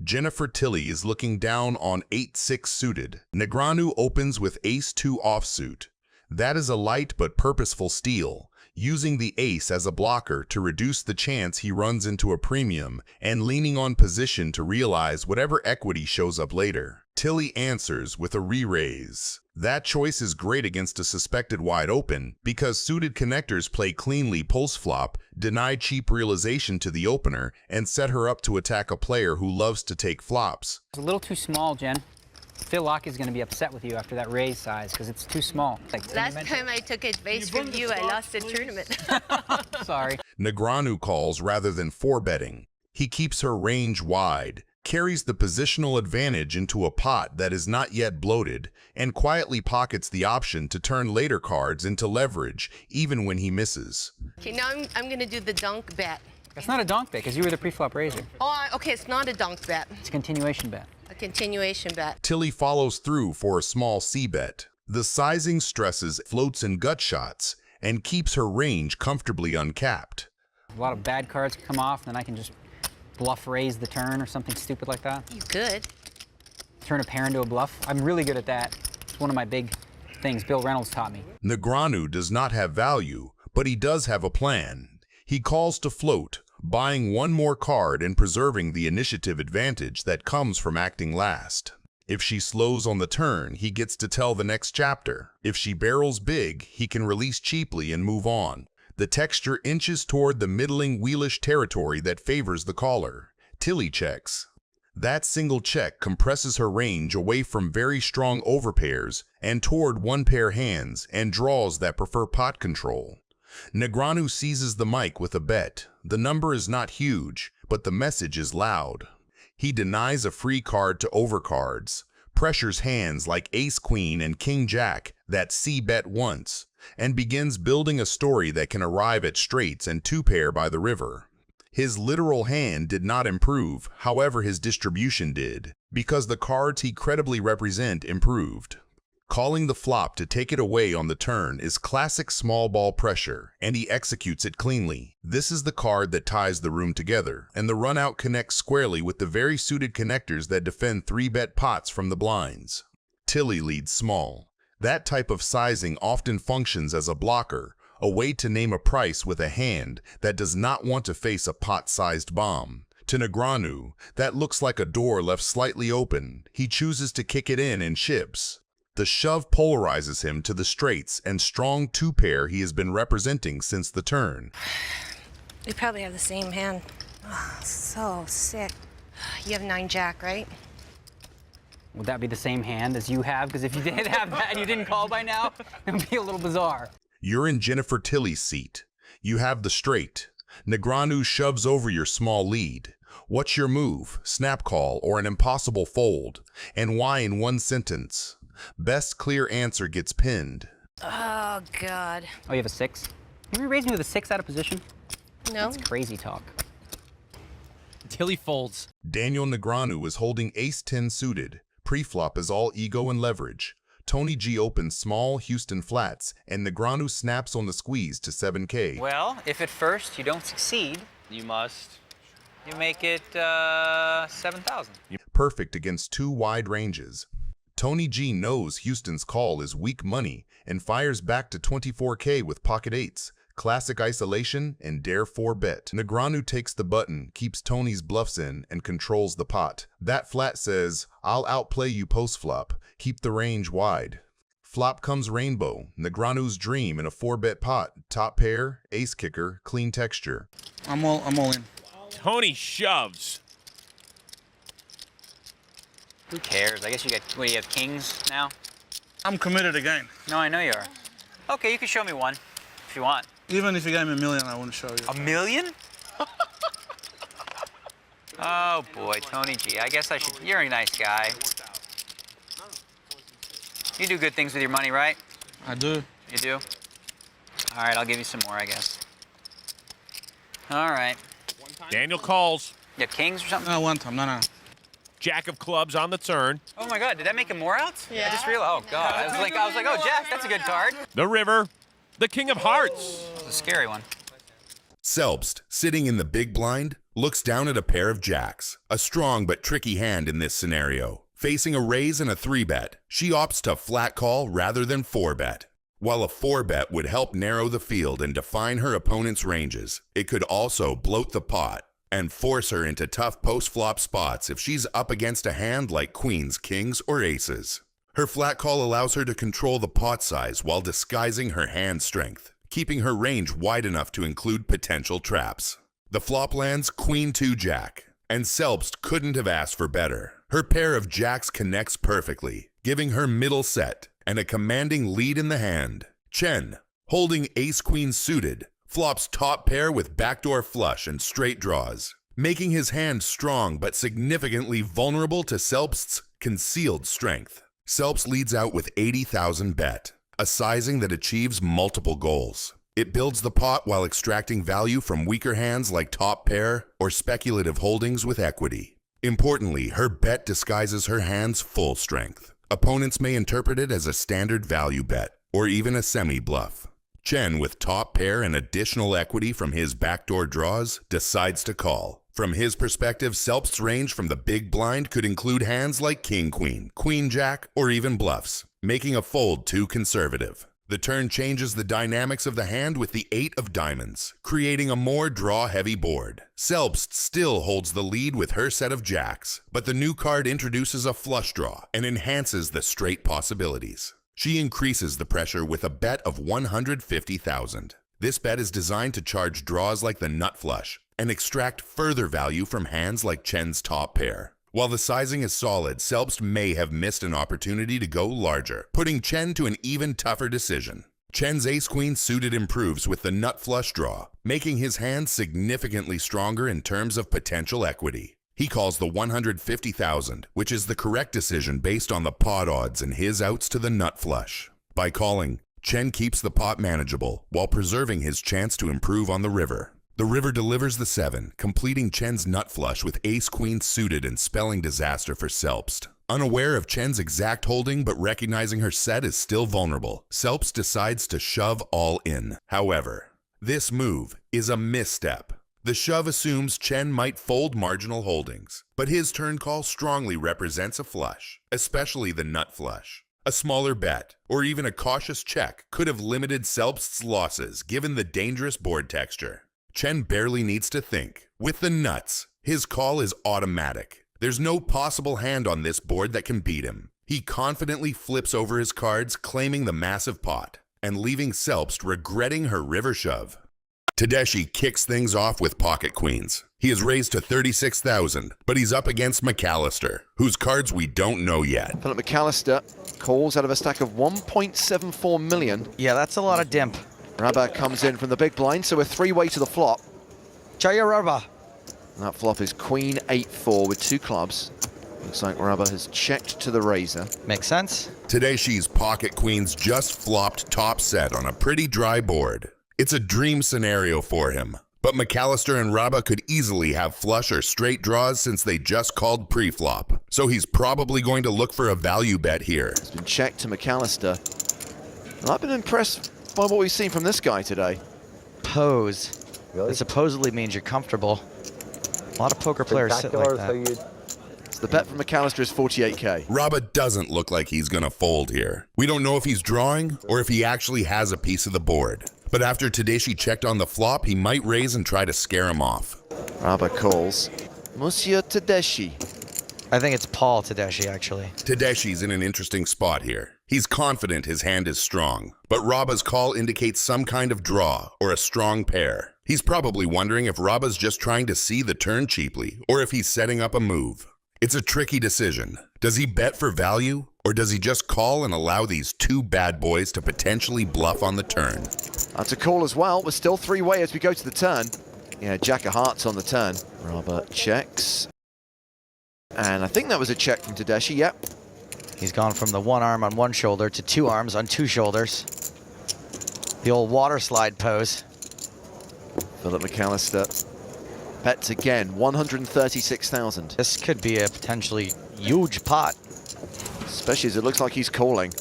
Jennifer Tilly is looking down on 8-6 suited. Negreanu opens with ace-2 offsuit. That is a light but purposeful steal, using the ace as a blocker to reduce the chance he runs into a premium and leaning on position to realize whatever equity shows up later. Tilly answers with a re-raise. That choice is great against a suspected wide open because suited connectors play cleanly post-flop, deny cheap realization to the opener, and set her up to attack a player who loves to take flops. It's a little too small, Jen. Phil Lockett is going to be upset with you after that raise size because it's too small. Last time I took advice from you, I lost the tournament. Sorry. Negreanu calls rather than 4-betting. He keeps her range wide, carries the positional advantage into a pot that is not yet bloated, and quietly pockets the option to turn later cards into leverage even when he misses. Okay, now I'm going to do the dunk bet. It's not a donk bet because you were the pre-flop raiser. Oh, okay, it's not a dunk bet. It's a continuation bet. A continuation bet. Tilly follows through for a small C-bet. The sizing stresses floats and gut shots and keeps her range comfortably uncapped. A lot of bad cards come off, and then I can just bluff raise the turn or something stupid like that. You could. Turn a pair into a bluff. I'm really good at that. It's one of my big things Bill Reynolds taught me. Negreanu does not have value, but he does have a plan. He calls to float, buying one more card and preserving the initiative advantage that comes from acting last. If she slows on the turn, he gets to tell the next chapter. If she barrels big, he can release cheaply and move on. The texture inches toward the middling wheelish territory that favors the caller. Tilly checks. That single check compresses her range away from very strong overpairs and toward one-pair hands and draws that prefer pot control. Negreanu seizes the mic with a bet. The number is not huge, but the message is loud. He denies a free card to overcards, pressures hands like ace-queen and king-jack that C-bet once, and begins building a story that can arrive at straights and two-pair by the river. His literal hand did not improve, however his distribution did, because the cards he credibly represent improved. Calling the flop to take it away on the turn is classic small ball pressure, and he executes it cleanly. This is the card that ties the room together, and the run-out connects squarely with the very suited connectors that defend 3-bet pots from the blinds. Tilly leads small. That type of sizing often functions as a blocker, a way to name a price with a hand that does not want to face a pot-sized bomb. To Negreanu, that looks like a door left slightly open. He chooses to kick it in and chips. The shove polarizes him to the straights and strong two-pair he has been representing since the turn. We probably have the same hand. Oh, so sick. You have 9-jack, right? Would that be the same hand as you have? Because if you did have that and you didn't call by now, it would be a little bizarre. You're in Jennifer Tilly's seat. You have the straight. Negreanu shoves over your small lead. What's your move, snap call, or an impossible fold? And why in one sentence? Best clear answer gets pinned. Oh, God. Oh, you have a 6? You raised me with a 6 out of position? No. That's crazy talk. Tilly folds. Daniel Negreanu is holding ace-10 suited. Pre-flop is all ego and leverage. Tony G opens small Houston flats, and Negreanu snaps on the squeeze to 7K. Well, if at first you don't succeed, You must. you make it 7,000. Perfect against two wide ranges. Tony G knows Houston's call is weak money and fires back to 24K with pocket 8s, classic isolation, and dare 4-bet. Negreanu takes the button, keeps Tony's bluffs in, and controls the pot. That flat says, I'll outplay you post-flop, keep the range wide. Flop comes rainbow, Negreanu's dream in a 4-bet pot, top pair, ace kicker, clean texture. I'm all in. Tony shoves. Who cares? I guess you got, what, you have kings now? I'm committed again. No, I know you are. Okay, you can show me one if you want. Even if you gave me $1 million, I wouldn't show you. $1 million? Oh boy, Tony G. I guess I should. You're a nice guy. You do good things with your money, right? I do. You do? All right, I'll give you some more, I guess. All right. Daniel calls. You have kings or something? No, one time. No. Jack of clubs on the turn. Oh my God, did that make him more outs? Yeah. I just realized. Oh God, I was like, oh Jack, that's a good card. The river. The king of hearts. It's a scary one. Selbst, sitting in the big blind, looks down at a pair of jacks, a strong but tricky hand in this scenario. Facing a raise and a 3-bet, she opts to flat call rather than 4-bet. While a 4-bet would help narrow the field and define her opponent's ranges, it could also bloat the pot and force her into tough post-flop spots if she's up against a hand like queens, kings, or aces. Her flat call allows her to control the pot size while disguising her hand strength, keeping her range wide enough to include potential traps. The flop lands Queen 2 Jack, and Selbst couldn't have asked for better. Her pair of jacks connects perfectly, giving her middle set and a commanding lead in the hand. Chen, holding Ace-Queen suited, flops top pair with backdoor flush and straight draws, making his hand strong but significantly vulnerable to Selbst's concealed strength. Selbst leads out with 80,000 bet, a sizing that achieves multiple goals. It builds the pot while extracting value from weaker hands like top pair or speculative holdings with equity. Importantly, her bet disguises her hand's full strength. Opponents may interpret it as a standard value bet or even a semi-bluff. Chen, with top pair and additional equity from his backdoor draws, decides to call. From his perspective, Selbst's range from the big blind could include hands like king-queen, queen-jack, or even bluffs, making a fold too conservative. The turn changes the dynamics of the hand with the 8 of diamonds, creating a more draw-heavy board. Selbst still holds the lead with her set of jacks, but the new card introduces a flush draw and enhances the straight possibilities. She increases the pressure with a bet of 150,000. This bet is designed to charge draws like the nut flush and extract further value from hands like Chen's top pair. While the sizing is solid, Selbst may have missed an opportunity to go larger, putting Chen to an even tougher decision. Chen's ace-queen suited improves with the nut flush draw, making his hand significantly stronger in terms of potential equity. He calls the 150,000, which is the correct decision based on the pot odds and his outs to the nut flush. By calling, Chen keeps the pot manageable while preserving his chance to improve on the river. The river delivers the 7, completing Chen's nut flush with ace-queen suited and spelling disaster for Selbst. Unaware of Chen's exact holding but recognizing her set is still vulnerable, Selbst decides to shove all in. However, this move is a misstep. The shove assumes Chen might fold marginal holdings, but his turn call strongly represents a flush, especially the nut flush. A smaller bet, or even a cautious check, could have limited Selbst's losses given the dangerous board texture. Chen barely needs to think. With the nuts, his call is automatic. There's no possible hand on this board that can beat him. He confidently flips over his cards, claiming the massive pot, and leaving Selbst regretting her river shove. Tedeschi kicks things off with pocket queens. He is raised to 36,000, but he's up against McAllister, whose cards we don't know yet. Philip McAllister calls out of a stack of 1.74 million. Yeah, that's a lot of dimp. Rabba comes in from the big blind, so a 3-way to the flop. Jaya Rabba. That flop is Queen 8-4 with 2 clubs. Looks like Rabba has checked to the razor. Makes sense. Tedeschi's pocket queens just flopped top set on a pretty dry board. It's a dream scenario for him, but McAllister and Rabba could easily have flush or straight draws since they just called pre-flop. So he's probably going to look for a value bet here. It's been checked to McAllister. And I've been impressed by what we've seen from this guy today. Pose. Really? It supposedly means you're comfortable. A lot of poker players sit like that. So the bet from McAllister is 48K. Rabba doesn't look like he's gonna fold here. We don't know if he's drawing or if he actually has a piece of the board. But after Tedeschi checked on the flop, he might raise and try to scare him off. Rabba calls. Monsieur Tedeschi. I think it's Paul Tedeschi, actually. Tedeschi's in an interesting spot here. He's confident his hand is strong, but Rabba's call indicates some kind of draw or a strong pair. He's probably wondering if Rabba's just trying to see the turn cheaply or if he's setting up a move. It's a tricky decision. Does he bet for value or does he just call and allow these 2 bad boys to potentially bluff on the turn? That's a call as well. We're still 3-way as we go to the turn. Yeah, Jack of Hearts on the turn. Rabba checks. And I think that was a check from Tedeschi, yep. He's gone from the 1 arm on 1 shoulder to 2 arms on 2 shoulders. The old water slide pose. Philip McAllister bets again, 136,000. This could be a potentially huge pot. Especially as it looks like he's calling.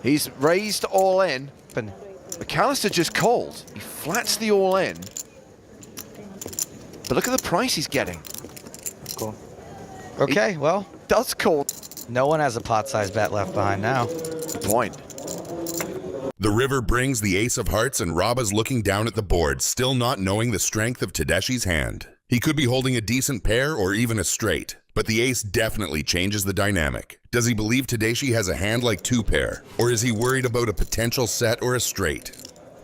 He's raised all in. McAllister just called. He flats the all in. But look at the price he's getting. Cool. Okay, well, Does call. no one has a pot-sized bet left behind now. Good point. The river brings the ace of hearts and Raba's looking down at the board, still not knowing the strength of Tedeschi's hand. He could be holding a decent pair or even a straight, but the ace definitely changes the dynamic. Does he believe Tedeschi has a hand like two pair, or is he worried about a potential set or a straight?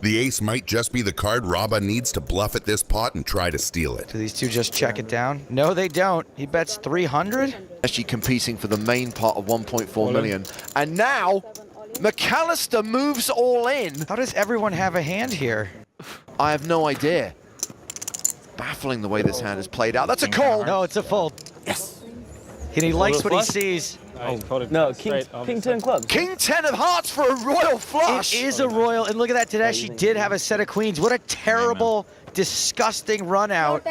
The ace might just be the card Raba needs to bluff at this pot and try to steal it. Do these two just check it down? No, they don't. He bets 300. Tedeschi competing for the main pot of 1.4 million. And now, McAllister moves all in. How does everyone have a hand here? I have no idea. Baffling the way this hand is played out. That's a call. No, it's a fold. Yes. And he likes what he sees. No, King 10 clubs. King 10 of hearts for a royal flush. It is a royal, and look at that, Tedeschi did have a set of queens. What a terrible, disgusting run out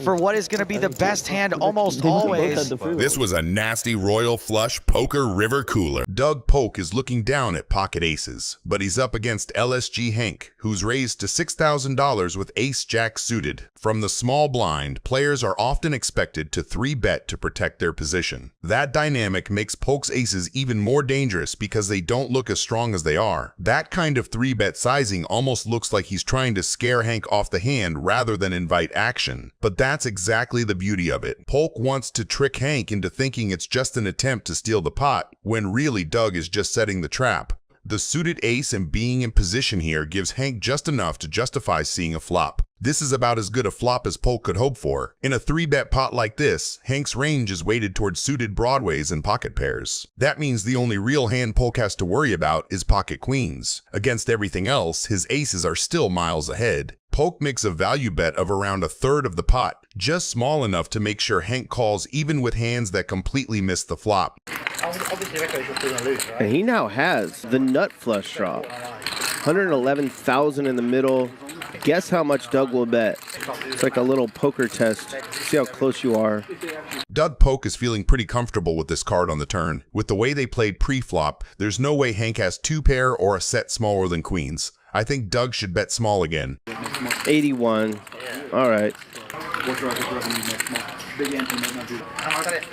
for what is going to be the best hand almost always. This was a nasty royal flush poker river cooler. Doug Polk is looking down at pocket aces, but he's up against LSG Hank, who's raised to $6,000 with ace-jack suited. From the small blind, players are often expected to 3-bet to protect their position. That dynamic makes Polk's aces even more dangerous because they don't look as strong as they are. That kind of 3-bet sizing almost looks like he's trying to scare Hank off the hand rather than invite action. But that's exactly the beauty of it. Polk wants to trick Hank into thinking it's just an attempt to steal the pot, when really Doug is just setting the trap. The suited ace and being in position here gives Hank just enough to justify seeing a flop. This is about as good a flop as Polk could hope for. In a 3-bet pot like this, Hank's range is weighted towards suited broadways and pocket pairs. That means the only real hand Polk has to worry about is pocket queens. Against everything else, his aces are still miles ahead. Polk makes a value bet of around a third of the pot, just small enough to make sure Hank calls even with hands that completely miss the flop. And he now has the nut flush draw. 111,000 in the middle. Guess how much Doug will bet. It's like a little poker test. See how close you are. Doug Polk is feeling pretty comfortable with this card on the turn. With the way they played pre-flop, there's no way Hank has 2-pair or a set smaller than queens. I think Doug should bet small again. 81. All right.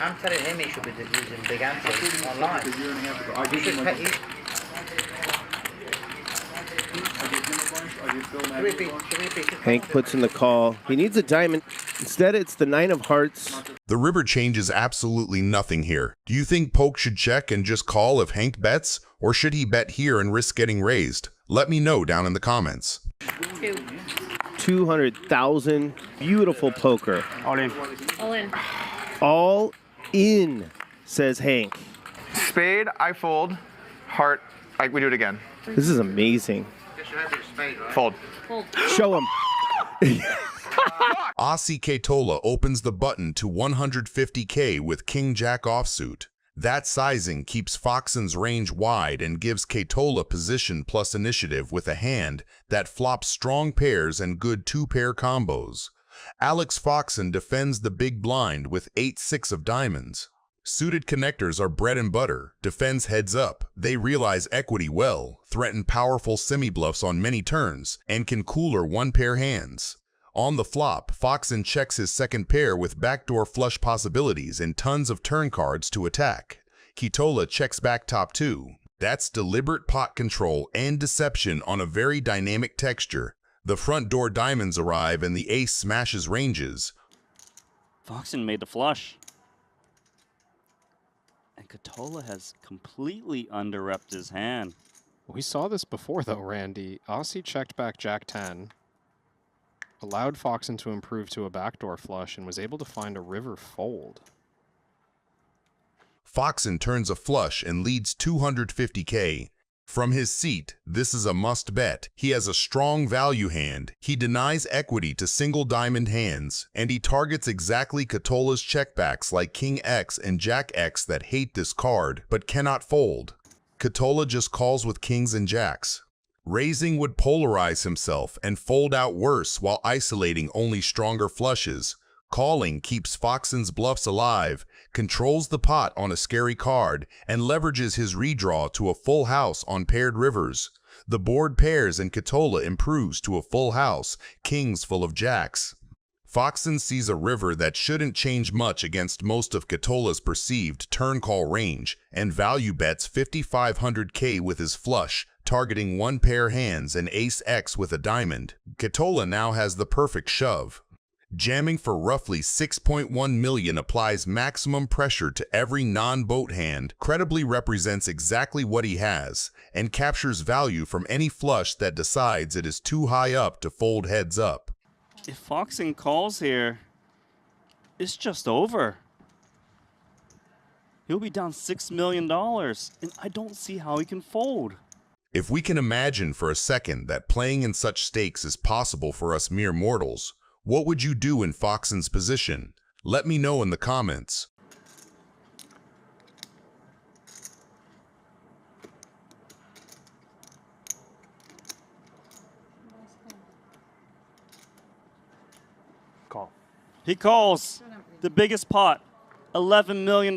I'm telling him he should be using big ante online. Hank puts in the call. He needs a diamond. Instead, it's the 9 of hearts. The river changes absolutely nothing here. Do you think Polk should check and just call if Hank bets, or should he bet here and risk getting raised? Let me know down in the comments. 200,000. Beautiful poker. All in. All in. All in, says Hank. Spade, I fold. Heart, we do it again. This is amazing. Fold. Show him. Aussie Kotola opens the button to 150K with King-Jack offsuit. That sizing keeps Foxen's range wide and gives Kotola position plus initiative with a hand that flops strong pairs and good 2-pair combos. Alex Foxen defends the big blind with 8-6 of diamonds. Suited connectors are bread and butter, defends heads up. They realize equity well, threaten powerful semi-bluffs on many turns, and can cooler 1-pair hands. On the flop, Foxen checks his second pair with backdoor flush possibilities and tons of turn cards to attack. Kotola checks back top 2. That's deliberate pot control and deception on a very dynamic texture. The front door diamonds arrive and the ace smashes ranges. Foxen made the flush. And Kotola has completely under-repped his hand. We saw this before though, Randy. Aussie checked back Jack 10, allowed Foxen to improve to a backdoor flush, and was able to find a river fold. Foxen turns a flush and leads 250K. From his seat, this is a must bet. He has a strong value hand. He denies equity to single diamond hands, and he targets exactly Kotola's checkbacks like King X and Jack X that hate this card but cannot fold. Kotola just calls with kings and jacks. Raising would polarize himself and fold out worse while isolating only stronger flushes. Calling keeps Foxen's bluffs alive, controls the pot on a scary card, and leverages his redraw to a full house on paired rivers. The board pairs and Kotola improves to a full house, kings full of jacks. Foxen sees a river that shouldn't change much against most of Kotola's perceived turn call range and value bets 5,500K with his flush, targeting one pair hands and ace-X with a diamond. Kotola now has the perfect shove. Jamming for roughly 6.1 million applies maximum pressure to every non-boat hand, credibly represents exactly what he has, and captures value from any flush that decides it is too high up to fold heads up. If Foxen calls here, it's just over. He'll be down $6 million, and I don't see how he can fold. If we can imagine for a second that playing in such stakes is possible for us mere mortals, what would you do in Foxen's position? Let me know in the comments. Call. He calls the biggest pot, $11 million.